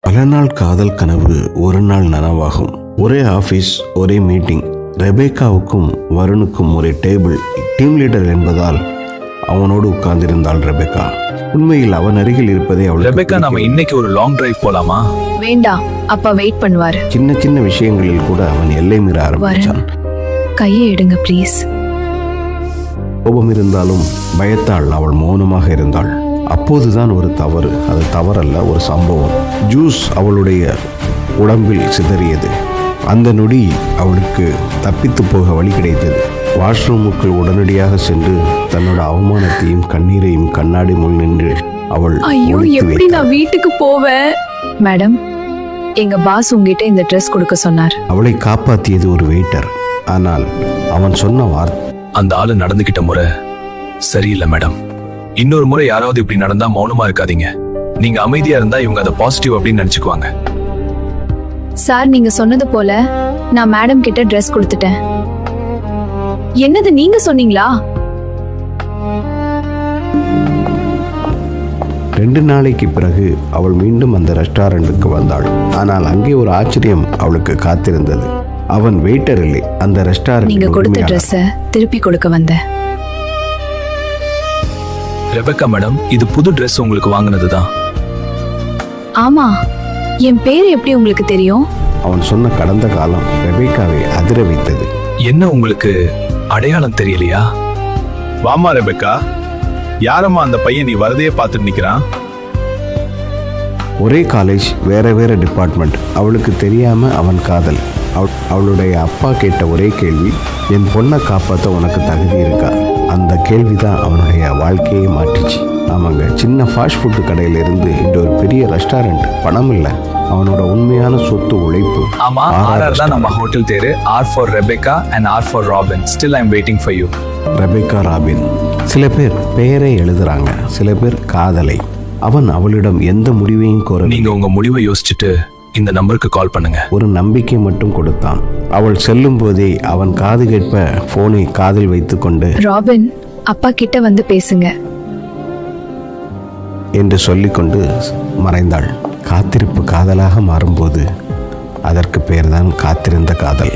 பல நாள் காதல் கனவு ஒரு நாள் நனவாகும். ஒரே ஆபீஸ், ஒரே மீட்டிங். ரெபேக்காவுக்கும் வருணுக்கும் ஒரே டேபிள். டீம் லீடர் என்பதால் அவனோடு உட்கார்ந்திருந்தாள் ரெபேக்கா. உண்மையில் அவன் அருகில் இருப்பதே அவள். ரெபேக்கா, நாம இன்னைக்கு ஒரு லாங் டிரைவ் போலாமா? வேண்டாம், அப்பா வெயிட் பண்ணுவாரு. சின்ன சின்ன விஷயங்களில் கூட அவன் எல்லை மீற ஆரம்பிச்சான். கையை எடுங்க ப்ளீஸ். கோபம் இருந்தாலும் பயத்தால் அவள் மௌனமாக இருந்தாள். அப்போதுதான் ஒரு தவறு, அது தவறல்ல, ஒரு சம்பவம். ஜூஸ் அவளுடைய உடம்பில் சிதறியது. அந்த நொடி அவளுக்கு தப்பித்து போக வழி கிடைத்தது. வாஷ்ரூமுக்குள் உடனடியாக சென்று தன்னோட அவமானத்தையும் கண்ணீரையும் கண்ணாடி முன் நின்று அவள் ஐயோ, எப்படி நான் வீட்டுக்கு போவேன்? மேடம், எங்க பாஸ் உங்ககிட்ட இந்த ட்ரெஸ் கொடுக்க சொன்னார். அவளை காப்பாற்றியது ஒரு வெயிட்டர். ஆனால் அவன் சொன்ன வார்த்தை, அந்த ஆளு நடந்துகிட்ட முறை சரியில்லை மேடம். இன்னொரு முறை யாராவது இப்படி நடந்தா மௌனமா இருக்காதீங்க. நீங்க அமைதியா இருந்தா இவங்க அதை பாசிட்டிவ் அப்படின்னு நினைச்சுக்குவாங்க. சார், நீங்க சொன்னது போல நான் மேடம் கிட்ட ட்ரெஸ் கொடுத்துட்டேன். என்னது, நீங்க சொன்னீங்களா? 2 நாளைக்கு பிறகு அவள் மீண்டும் அந்த ரெஸ்டாரண்ட்டுக்கு வந்தாள். ஆனால் அங்கே ஒரு ஆச்சரியம் அவளுக்கு காத்திருந்தது. அவன் வெயிட்டர் இல்லை, அந்த ரெஸ்டாரண்ட். நீங்க கொடுத்த ட்ரெஸ்ஸை திருப்பி கொடுக்க வந்தேன். ரெபேக்கா மேடம், இது புது ட்ரெஸ் உங்களுக்கு வாங்கினதுதான். ஆமா, என் பேர் எப்படி உங்களுக்கு தெரியும்? அவன் சொன்ன கடந்த காலம் ரெபேக்காவை அதிர வைத்தது. என்ன, உங்களுக்கு அடையாளம் தெரியலையா? வாமா ரெபேக்கா, யாரம்மா அந்த பையன்? நீ வரதையே பார்த்துட்டு நிக்கிறான். ஒரே காலேஜ், வேற வேற டிபார்ட்மெண்ட். அவளுக்கு தெரியாம அவன் காதல். அவளுடைய அப்பா கேட்ட ஒரே கேள்வி, என் பொண்ணை காப்பாற்ற உனக்கு தகுதி இருக்கா? அந்த கேள்விதான் அவனுடைய வாழ்க்கையை மாற்றிச்சு. ஆமாங்க, சின்ன ஃபாஸ்ட் ஃபுட்டு கடையிலிருந்து இந்த ஒரு பெரிய ரெஸ்டாரண்ட். பணம் இல்லை, அவனோட உண்மையான சொத்து உழைப்பு. ஆமா, ஆர்ஆர் தான் நம்ம ஹோட்டல் தேரு. R for Rebecca and R for Robin. Still I am waiting for you. Rebecca, Robin. சில பேர் பெயரை எழுதுறாங்க, சில பேர் காதலை. அவன் அவளிடம் எந்த முடிவையும் கோர. நீங்க உங்க முடிவை யோசிச்சுட்டு இந்த நம்பருக்கு கால் பண்ணுங்க. ஒரு நம்பிக்கை மட்டும் கொடுத்தான். அவள் செல்லும் போதே அவன் காது கேட்ப போனை காதில் வைத்துக்கொண்டு, ராபின், அப்பா கிட்ட வந்து பேசுங்க என்று சொல்லிக்கொண்டு மறைந்தாள். காத்திருப்பு காதலாக மாறும்போது அதற்கு பேர்தான் காத்திருந்த காதல்.